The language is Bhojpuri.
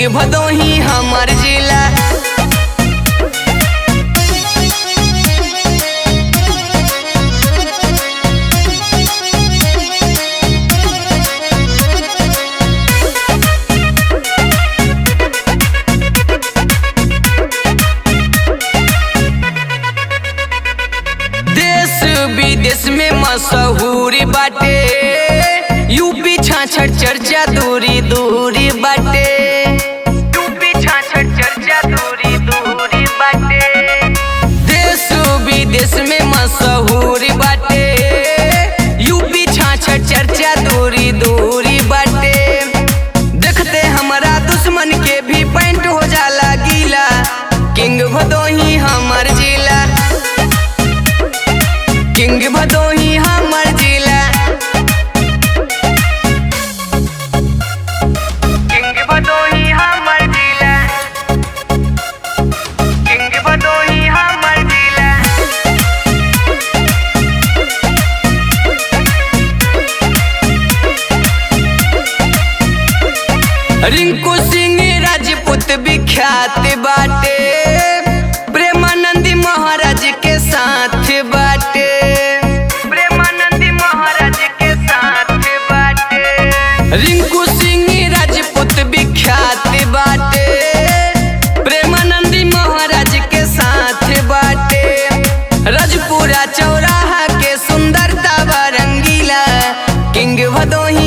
भदोही हमर जिला। देश विदेश में मशहूर बाटे, यूपी छाछड़ चर्चा दूरी दूरी बाटे। यूपी छाछड़ चर्चा दूरी दूरी बाटे। देश विदेश में मशहूर बाटे, यूपी छाछड़ चर्चा दूरी दूरी बाटे। देखते हमारा दुश्मन के भी पैंट हो जाला गीला। किंग भदोही हमर जिला, किंग भदोही हमर जिला। किंग भदोही हमर जिला, किंग भदोही हमर जिला। रिंकू सिंह राजपूत विख्यात बाटे, प्रेमानंदी महाराज के साथ बाटे। प्रेमानंदी महाराज के साथ बाटे। रिंकू सिंह राजपूत विख्यात बाटे, प्रेमानंदी महाराज के साथ बाटे। राजपुरा चौराहा के सुंदरता बरंगीला। किंग भदोही